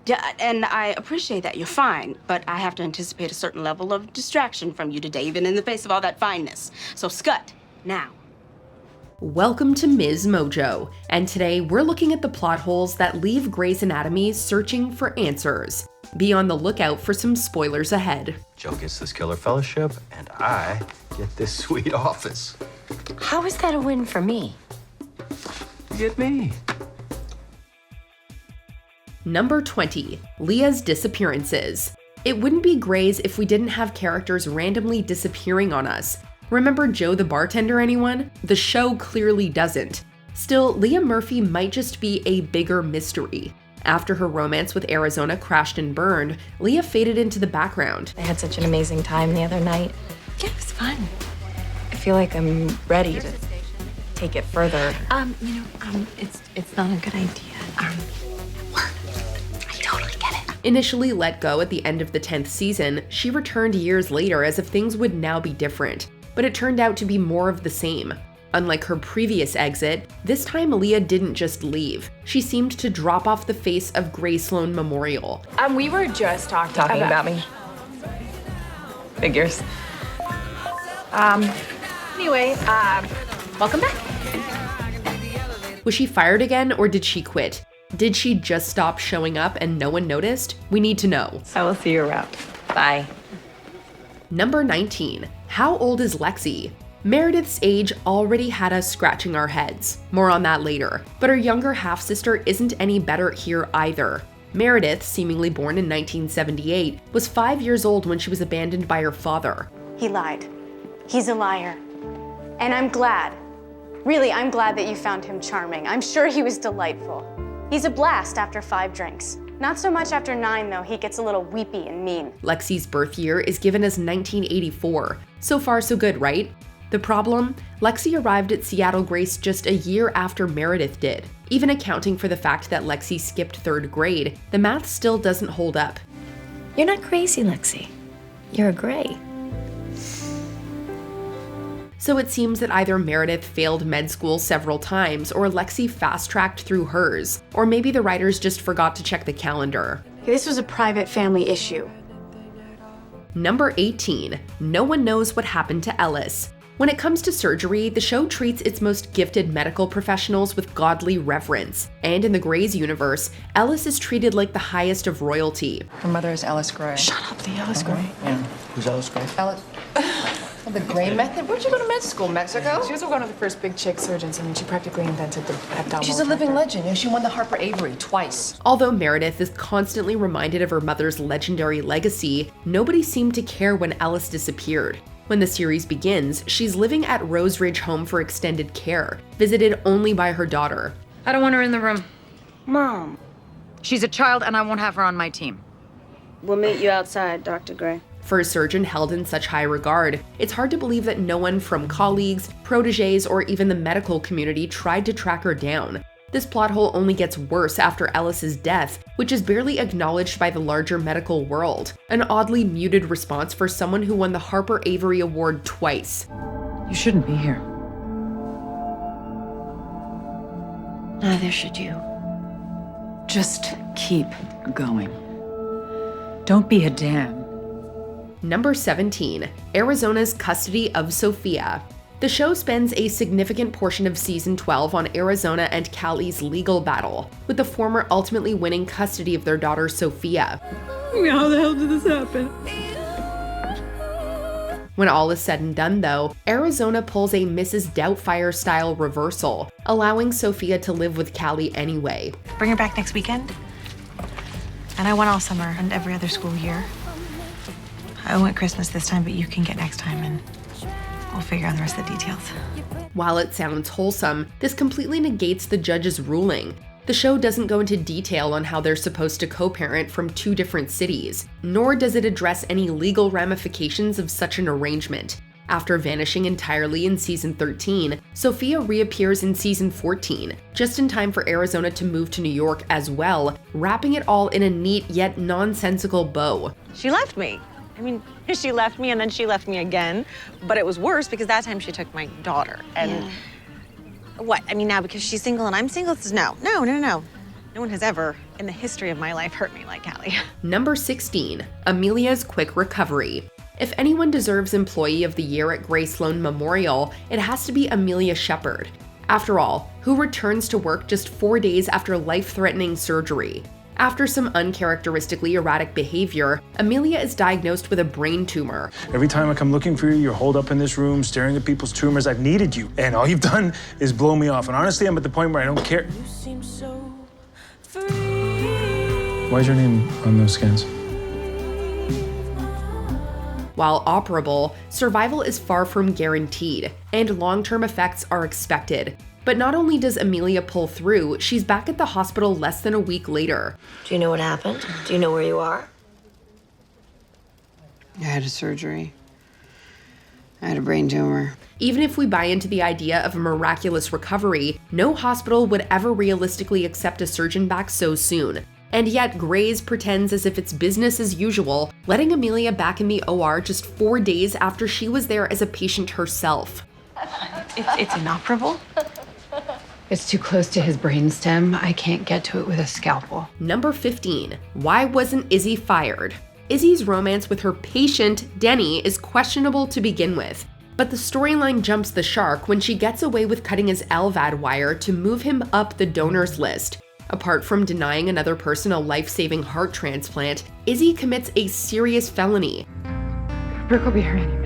Yeah, and I appreciate that. You're fine, but I have to anticipate a certain level of distraction from you today, even in the face of all that fineness. So scut, now. Welcome to MsMojo, and today we're looking at the plot holes that leave Grey's Anatomy searching for answers. Be on the lookout for some spoilers ahead. Joe gets this killer fellowship, and I get this sweet office. How is that a win for me? You get me. Number 20, Leah's disappearances. It wouldn't be Grey's if we didn't have characters randomly disappearing on us. Remember Joe the bartender, anyone? The show clearly doesn't. Still, Leah Murphy might just be a bigger mystery. After her romance with Arizona crashed and burned, Leah faded into the background. I had such an amazing time the other night. Yeah, it was fun. I feel like I'm ready to take it further. It's not a good idea. I totally get it. Initially let go at the end of the 10th season, she returned years later as if things would now be different. But it turned out to be more of the same. Unlike her previous exit, this time Leah didn't just leave. She seemed to drop off the face of Grey Sloan Memorial. We were just talking about me. Figures. Anyway, welcome back. Was she fired again, or did she quit? Did she just stop showing up and no one noticed? We need to know. I will see you around. Bye. Number 19. How old is Lexi? Meredith's age already had us scratching our heads. More on that later. But her younger half-sister isn't any better here either. Meredith, seemingly born in 1978, was 5 years old when she was abandoned by her father. He lied. He's a liar. And I'm glad. Really, I'm glad that you found him charming. I'm sure he was delightful. He's a blast after 5 drinks. Not so much after 9, though. He gets a little weepy and mean. Lexi's birth year is given as 1984. So far, so good, right? The problem? Lexi arrived at Seattle Grace just a year after Meredith did. Even accounting for the fact that Lexi skipped 3rd grade, the math still doesn't hold up. You're not crazy, Lexi. You're a Grey. So it seems that either Meredith failed med school several times, or Lexi fast-tracked through hers. Or maybe the writers just forgot to check the calendar. This was a private family issue. Number 18. No one knows what happened to Ellis. When it comes to surgery, the show treats its most gifted medical professionals with godly reverence. And in the Grey's universe, Ellis is treated like the highest of royalty. Her mother is Ellis Grey. Shut up, the Ellis Grey. Yeah. Who's Ellis Grey? Ellis. The Grey method? Where'd you go to med school, Mexico? She was one of the first big chick surgeons. I mean, she practically invented the abdominal She's a living legend. You know, she won the Harper Avery twice. Although Meredith is constantly reminded of her mother's legendary legacy, nobody seemed to care when Ellis disappeared. When the series begins, she's living at Rose Ridge Home for Extended Care, visited only by her daughter. I don't want her in the room. Mom, She's a child and I won't have her on my team. we'll meet you outside, Dr. Grey. For a surgeon held in such high regard, it's hard to believe that no one from colleagues, proteges, or even the medical community tried to track her down. This plot hole only gets worse after Ellis's death, which is barely acknowledged by the larger medical world. An oddly muted response for someone who won the Harper Avery Award twice. You shouldn't be here. Neither should you. Just keep going. Don't be a dam. Number 17. Arizona's custody of Sophia. The show spends a significant portion of season 12 on Arizona and Callie's legal battle, with the former ultimately winning custody of their daughter Sophia. How the hell did this happen? When all is said and done though, Arizona pulls a Mrs. Doubtfire-style reversal, allowing Sophia to live with Callie anyway. Bring her back next weekend. And I went all summer and every other school year. I went Christmas this time, but you can get next time and we'll figure out the rest of the details. While it sounds wholesome, this completely negates the judge's ruling. The show doesn't go into detail on how they're supposed to co-parent from 2 different cities, nor does it address any legal ramifications of such an arrangement. After vanishing entirely in season 13, Sophia reappears in season 14, just in time for Arizona to move to New York as well, wrapping it all in a neat yet nonsensical bow. She left me. I mean, she left me and then she left me again, but it was worse because that time she took my daughter. And what? I mean, now because she's single and I'm single, it's no. No one has ever in the history of my life hurt me like Callie. Number 16, Amelia's quick recovery. If anyone deserves Employee of the Year at Gray Sloan Memorial, it has to be Amelia Shepherd. After all, who returns to work just 4 days after life-threatening surgery? After some uncharacteristically erratic behavior, Amelia is diagnosed with a brain tumor. Every time I come looking for you, you're holed up in this room, staring at people's tumors. I've needed you, and all you've done is blow me off. And honestly, I'm at the point where I don't care. Why is your name on those scans? While operable, survival is far from guaranteed, and long-term effects are expected. But not only does Amelia pull through, she's back at the hospital less than a week later. Do you know what happened? Do you know where you are? I had a surgery. I had a brain tumor. Even if we buy into the idea of a miraculous recovery, no hospital would ever realistically accept a surgeon back so soon. And yet, Gray's pretends as if it's business as usual, letting Amelia back in the OR just 4 days after she was there as a patient herself. It's inoperable. It's too close to his brainstem. I can't get to it with a scalpel. Number 15, why wasn't Izzy fired? Izzy's romance with her patient, Denny, is questionable to begin with. But the storyline jumps the shark when she gets away with cutting his LVAD wire to move him up the donors list. Apart from denying another person a life-saving heart transplant, Izzy commits a serious felony. Brooke will be here any minute.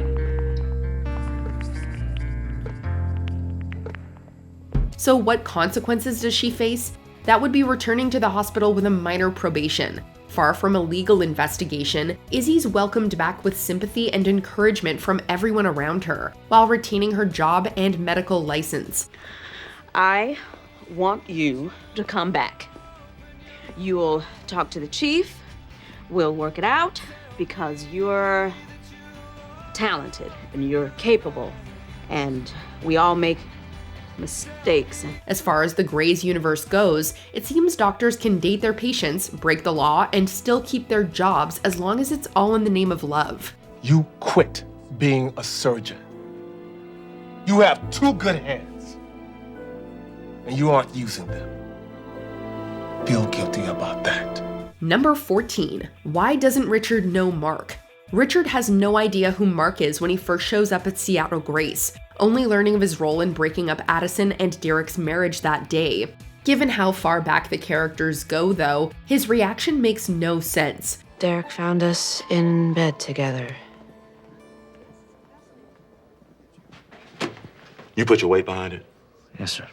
So what consequences does she face? That would be returning to the hospital with a minor probation. Far from a legal investigation, Izzy's welcomed back with sympathy and encouragement from everyone around her, while retaining her job and medical license. I want you to come back. You'll talk to the chief. We'll work it out because you're talented and you're capable, and we all make mistakes. As far as the Gray's universe goes, it seems doctors can date their patients, break the law, and still keep their jobs as long as it's all in the name of love. You quit being a surgeon. You have 2 good hands, and you aren't using them. Feel guilty about that. Number 14, why doesn't Richard know Mark? Richard has no idea who Mark is when he first shows up at Seattle Grace, only learning of his role in breaking up Addison and Derek's marriage that day. Given how far back the characters go, though, his reaction makes no sense. Derek found us in bed together. You put your weight behind it? Yes, sir.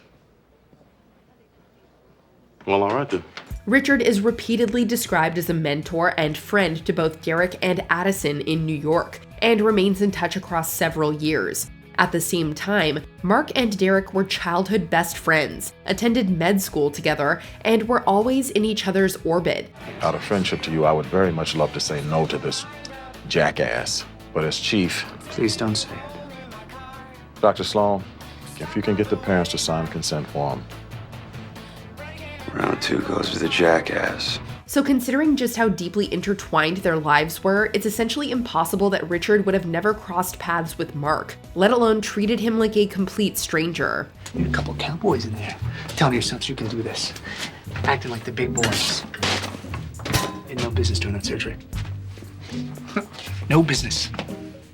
Well, all right then. Richard is repeatedly described as a mentor and friend to both Derek and Addison in New York, and remains in touch across several years. At the same time, Mark and Derek were childhood best friends, attended med school together, and were always in each other's orbit. Out of friendship to you, I would very much love to say no to this jackass. But as chief... Please don't say it. Dr. Sloan, if you can get the parents to sign the consent form. Round 2 goes to the jackass. So considering just how deeply intertwined their lives were, it's essentially impossible that Richard would have never crossed paths with Mark, let alone treated him like a complete stranger. You need a couple of cowboys in there telling yourselves you can do this, acting like the big boys. You had no business doing that surgery. No business.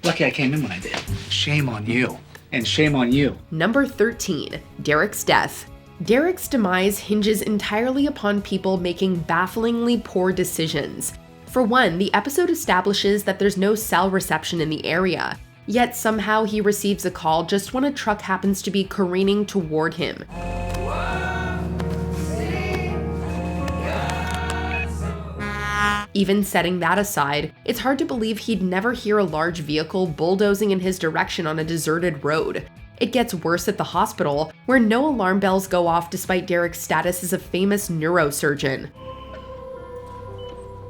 Lucky I came in when I did. Shame on you, and shame on you. Number 13, Derek's death. Derek's demise hinges entirely upon people making bafflingly poor decisions. For one, the episode establishes that there's no cell reception in the area, yet somehow he receives a call just when a truck happens to be careening toward him. Even setting that aside, it's hard to believe he'd never hear a large vehicle bulldozing in his direction on a deserted road. It gets worse at the hospital, where no alarm bells go off despite Derek's status as a famous neurosurgeon.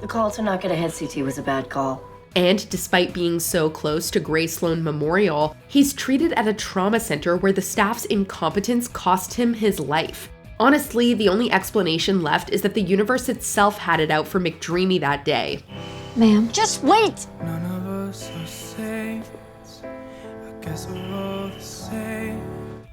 The call to not get a head CT was a bad call. And despite being so close to Gray Sloan Memorial, he's treated at a trauma center where the staff's incompetence cost him his life. Honestly, the only explanation left is that the universe itself had it out for McDreamy that day. Ma'am, just wait! None of us are safe. I guess we're all the same.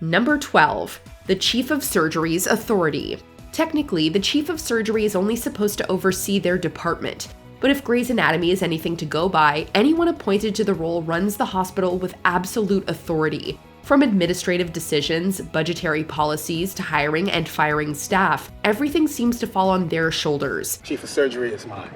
Number 12, the Chief of Surgery's authority. Technically, the chief of surgery is only supposed to oversee their department, but if Grey's Anatomy is anything to go by, anyone appointed to the role runs the hospital with absolute authority. From administrative decisions, budgetary policies, to hiring and firing staff, everything seems to fall on their shoulders. Chief of surgery is mine.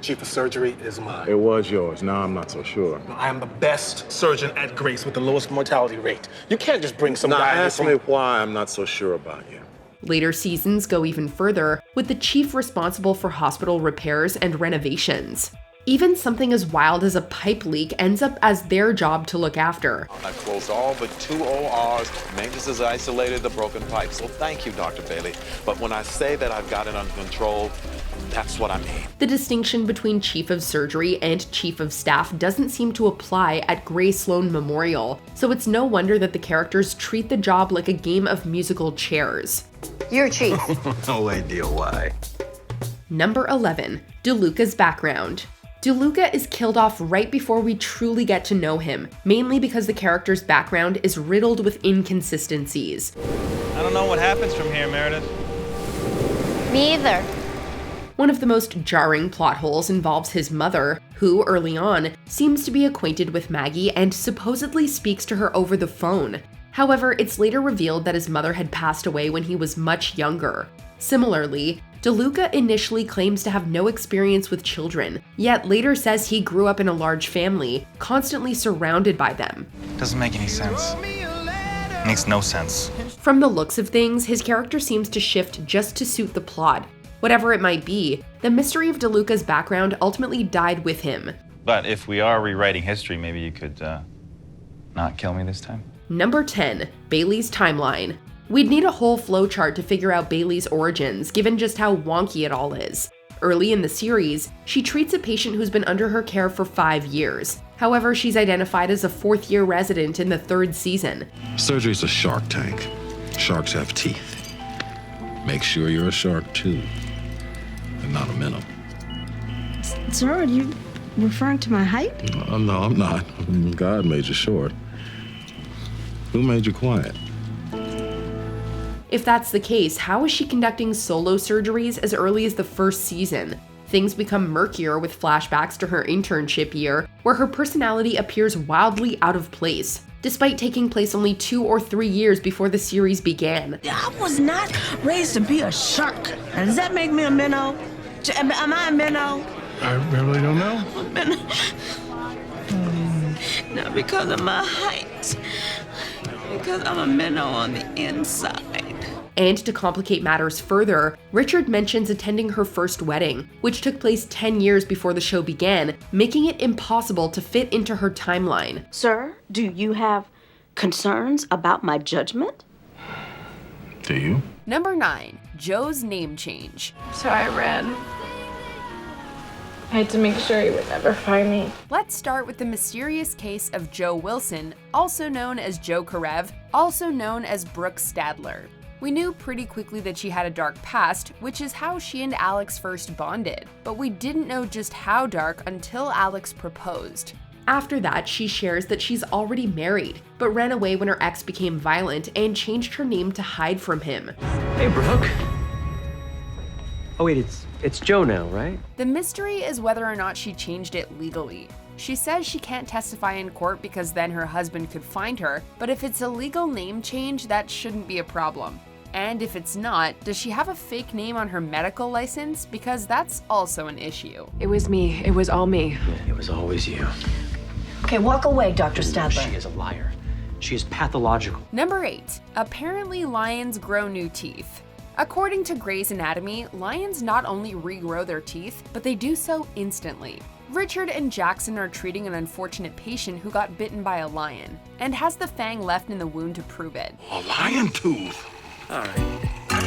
Chief of surgery is mine. It was yours. Now I'm not so sure. I am the best surgeon at Grace with the lowest mortality rate. You can't just bring some now guy ask me why I'm not so sure about you. Later seasons go even further, with the chief responsible for hospital repairs and renovations. Even something as wild as a pipe leak ends up as their job to look after. I've closed all but 2 ORs. Maintenance has isolated the broken pipes. So thank you, Dr. Bailey. But when I say that I've got it under control, that's what I mean. The distinction between chief of surgery and chief of staff doesn't seem to apply at Grey Sloan Memorial, so it's no wonder that the characters treat the job like a game of musical chairs. You're chief. No idea why. Number 11, DeLuca's background. DeLuca is killed off right before we truly get to know him, mainly because the character's background is riddled with inconsistencies. I don't know what happens from here, Meredith. Me either. One of the most jarring plot holes involves his mother, who, early on, seems to be acquainted with Maggie and supposedly speaks to her over the phone. However, it's later revealed that his mother had passed away when he was much younger. Similarly, DeLuca initially claims to have no experience with children, yet later says he grew up in a large family, constantly surrounded by them. Doesn't make any sense. Makes no sense. From the looks of things, his character seems to shift just to suit the plot. Whatever it might be, the mystery of DeLuca's background ultimately died with him. But if we are rewriting history, maybe you could not kill me this time. Number 10, Bailey's timeline. We'd need a whole flowchart to figure out Bailey's origins, given just how wonky it all is. Early in the series, she treats a patient who's been under her care for 5 years. However, she's identified as a 4th-year resident in the 3rd season. Surgery's a shark tank. Sharks have teeth. Make sure you're a shark too, and not a minnow. Sir, are you referring to my height? No, I'm not. God made you short. Who made you quiet? If that's the case, how is she conducting solo surgeries as early as the 1st season? Things become murkier with flashbacks to her internship year, where her personality appears wildly out of place, despite taking place only 2 or 3 years before the series began. I was not raised to be a shark. Now, does that make me a minnow? Am I a minnow? I really don't know. A minnow. Not because of my height. Because I'm a minnow on the inside. And to complicate matters further, Richard mentions attending her first wedding, which took place 10 years before the show began, making it impossible to fit into her timeline. Sir, do you have concerns about my judgment? Do you? Number 9, Joe's name change. So I ran. I had to make sure he would never find me. Let's start with the mysterious case of Joe Wilson, also known as Joe Karev, also known as Brooke Stadler. We knew pretty quickly that she had a dark past, which is how she and Alex first bonded, but we didn't know just how dark until Alex proposed. After that, she shares that she's already married, but ran away when her ex became violent and changed her name to hide from him. Hey, Brooke. Oh wait, it's Joe now, right? The mystery is whether or not she changed it legally. She says she can't testify in court because then her husband could find her, but if it's a legal name change, that shouldn't be a problem. And if it's not, does she have a fake name on her medical license? Because that's also an issue. It was me. It was all me. Yeah, it was always you. Okay, walk away, Dr. Stadler. She is a liar. She is pathological. Number 8. Apparently lions grow new teeth. According to Grey's Anatomy, lions not only regrow their teeth, but they do so instantly. Richard and Jackson are treating an unfortunate patient who got bitten by a lion, and has the fang left in the wound to prove it. A lion tooth. All right.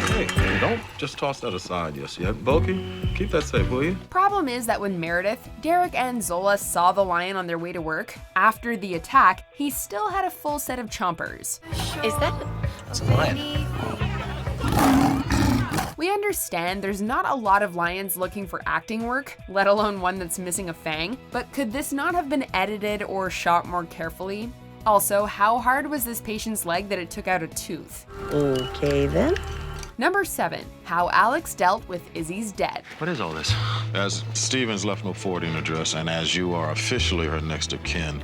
Hey, don't just toss that aside just yet. Bulky, keep that safe, will you? Problem is that when Meredith, Derek, and Zola saw the lion on their way to work, after the attack, he still had a full set of chompers. Is that? That's a lion. We understand there's not a lot of lions looking for acting work, let alone one that's missing a fang, but could this not have been edited or shot more carefully? Also, how hard was this patient's leg that it took out a tooth? Okay then. Number 7. How Alex dealt with Izzy's debt. What is all this? As Stevens left no forwarding address, and as you are officially her next of kin,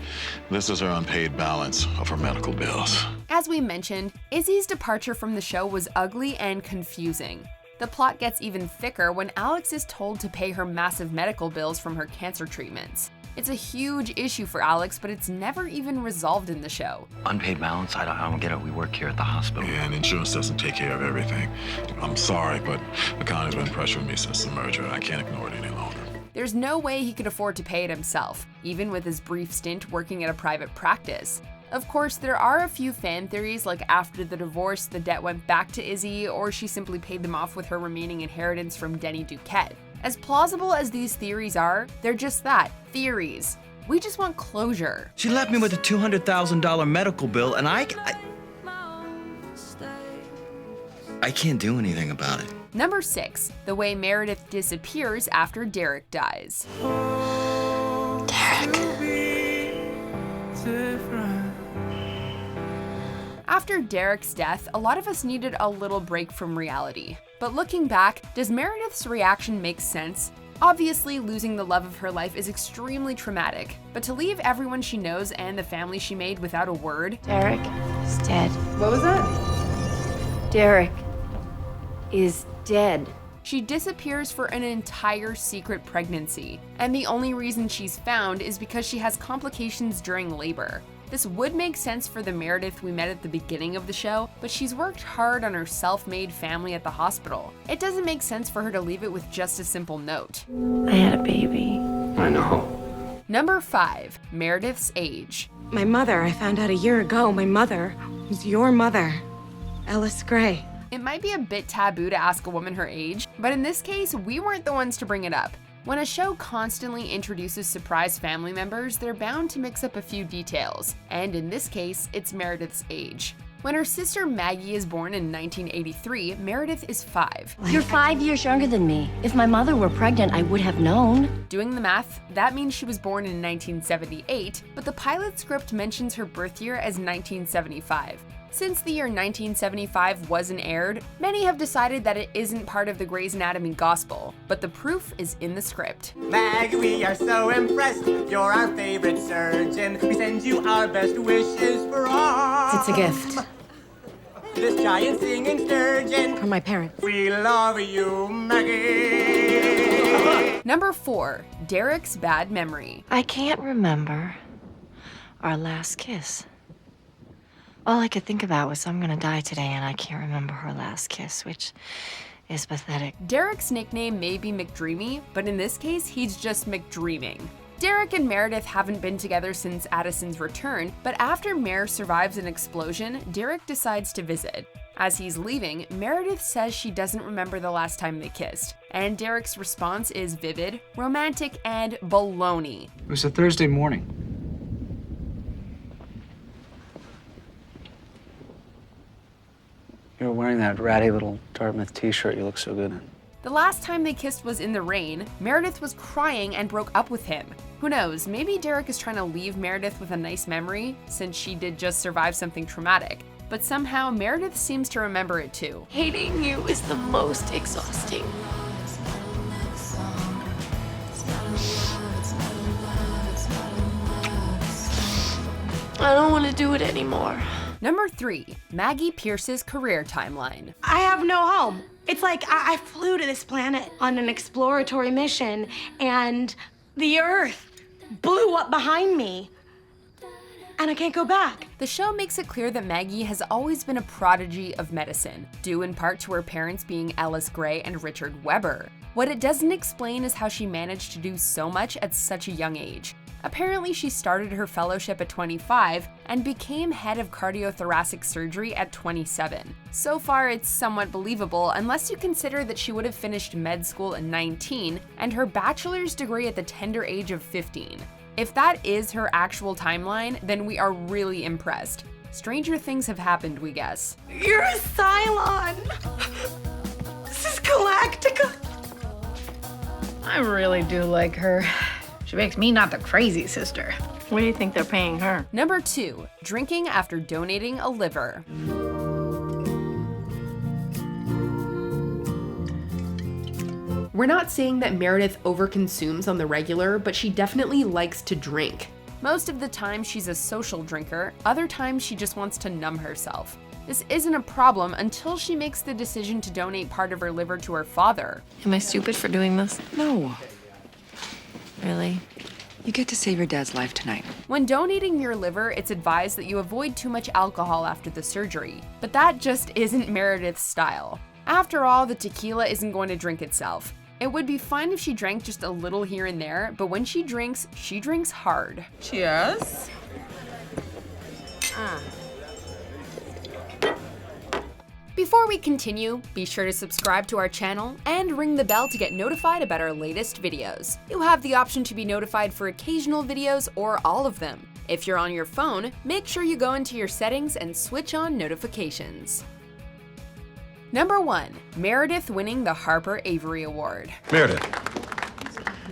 this is her unpaid balance of her medical bills. As we mentioned, Izzy's departure from the show was ugly and confusing. The plot gets even thicker when Alex is told to pay her massive medical bills from her cancer treatments. It's a huge issue for Alex, but it's never even resolved in the show. Unpaid balance? I don't get it. We work here at the hospital. Yeah, and insurance doesn't take care of everything. I'm sorry, but accounting's been pressuring me since the merger. I can't ignore it any longer. There's no way he could afford to pay it himself, even with his brief stint working at a private practice. Of course, there are a few fan theories, like after the divorce, the debt went back to Izzy, or she simply paid them off with her remaining inheritance from Denny Duquette. As plausible as these theories are, they're just that, theories. We just want closure. She left me with a $200,000 medical bill, and I can't do anything about it. Number 6. The way Meredith disappears after Derek dies. After Derek's death, a lot of us needed a little break from reality. But looking back, does Meredith's reaction make sense? Obviously, losing the love of her life is extremely traumatic, but to leave everyone she knows and the family she made without a word... Derek is dead. What was that? Derek is dead. She disappears for an entire secret pregnancy, and the only reason she's found is because she has complications during labor. This would make sense for the Meredith we met at the beginning of the show, but she's worked hard on her self-made family at the hospital. It doesn't make sense for her to leave it with just a simple note. I had a baby. I know. Number 5. Meredith's age. My mother, I found out a year ago, my mother was your mother, Ellis Grey. It might be a bit taboo to ask a woman her age, but in this case, we weren't the ones to bring it up. When a show constantly introduces surprise family members, they're bound to mix up a few details, and in this case, it's Meredith's age. When her sister Maggie is born in 1983, Meredith is 5. You're 5 years younger than me. If my mother were pregnant, I would have known. Doing the math, that means she was born in 1978, but the pilot script mentions her birth year as 1975. Since the year 1975 wasn't aired, many have decided that it isn't part of the Grey's Anatomy gospel, but the proof is in the script. Maggie, we are so impressed. You're our favorite surgeon. We send you our best wishes for all. It's a gift. This giant singing sturgeon. From my parents. We love you, Maggie. Number 4. Derek's bad memory. I can't remember our last kiss. All I could think about was I'm gonna die today and I can't remember her last kiss, which is pathetic. Derek's nickname may be McDreamy, but in this case, he's just McDreaming. Derek and Meredith haven't been together since Addison's return, but after Mare survives an explosion, Derek decides to visit. As he's leaving, Meredith says she doesn't remember the last time they kissed, and Derek's response is vivid, romantic, and baloney. It was a Thursday morning. You were wearing that ratty little Dartmouth t-shirt you look so good in. The last time they kissed was in the rain. Meredith was crying and broke up with him. Who knows, maybe Derek is trying to leave Meredith with a nice memory, since she did just survive something traumatic. But somehow, Meredith seems to remember it too. Hating you is the most exhausting. I don't want to do it anymore. Number 3. Maggie Pierce's career timeline. I have no home. It's like I flew to this planet on an exploratory mission, and the Earth blew up behind me, and I can't go back. The show makes it clear that Maggie has always been a prodigy of medicine, due in part to her parents being Ellis Grey and Richard Weber. What it doesn't explain is how she managed to do so much at such a young age. Apparently, she started her fellowship at 25 and became head of cardiothoracic surgery at 27. So far, it's somewhat believable unless you consider that she would have finished med school at 19 and her bachelor's degree at the tender age of 15. If that is her actual timeline, then we are really impressed. Stranger things have happened, we guess. You're a Cylon! This is Galactica! I really do like her. She makes me not the crazy sister. What do you think they're paying her? Number 2. Drinking after donating a liver. We're not saying that Meredith overconsumes on the regular, but she definitely likes to drink. Most of the time she's a social drinker, other times she just wants to numb herself. This isn't a problem until she makes the decision to donate part of her liver to her father. Am I stupid for doing this? No. Really? You get to save your dad's life tonight. When donating your liver, it's advised that you avoid too much alcohol after the surgery. But that just isn't Meredith's style. After all, the tequila isn't going to drink itself. It would be fine if she drank just a little here and there, but when she drinks hard. Cheers. Before we continue, be sure to subscribe to our channel and ring the bell to get notified about our latest videos. You have the option to be notified for occasional videos or all of them. If you're on your phone, make sure you go into your settings and switch on notifications. Number 1. Meredith winning the Harper Avery Award. Meredith,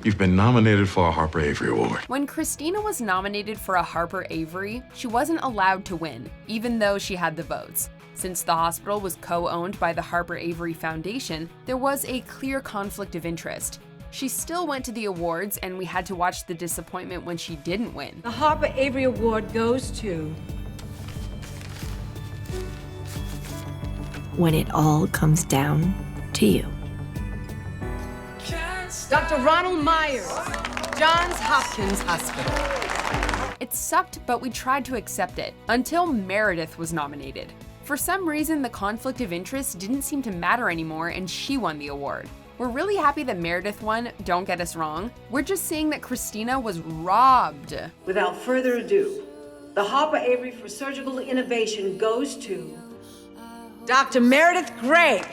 you've been nominated for a Harper Avery Award. When Christina was nominated for a Harper Avery, she wasn't allowed to win, even though she had the votes. Since the hospital was co-owned by the Harper Avery Foundation, there was a clear conflict of interest. She still went to the awards, and we had to watch the disappointment when she didn't win. The Harper Avery Award goes to... When it all comes down to you. Dr. Ronald Myers, Johns Hopkins Hospital. It sucked, but we tried to accept it, until Meredith was nominated. For some reason, the conflict of interest didn't seem to matter anymore, and she won the award. We're really happy that Meredith won, don't get us wrong. We're just saying that Christina was robbed. Without further ado, the Harper Avery for Surgical Innovation goes to Dr. Meredith Grey.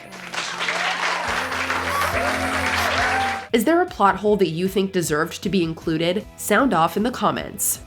Is there a plot hole that you think deserved to be included? Sound off in the comments.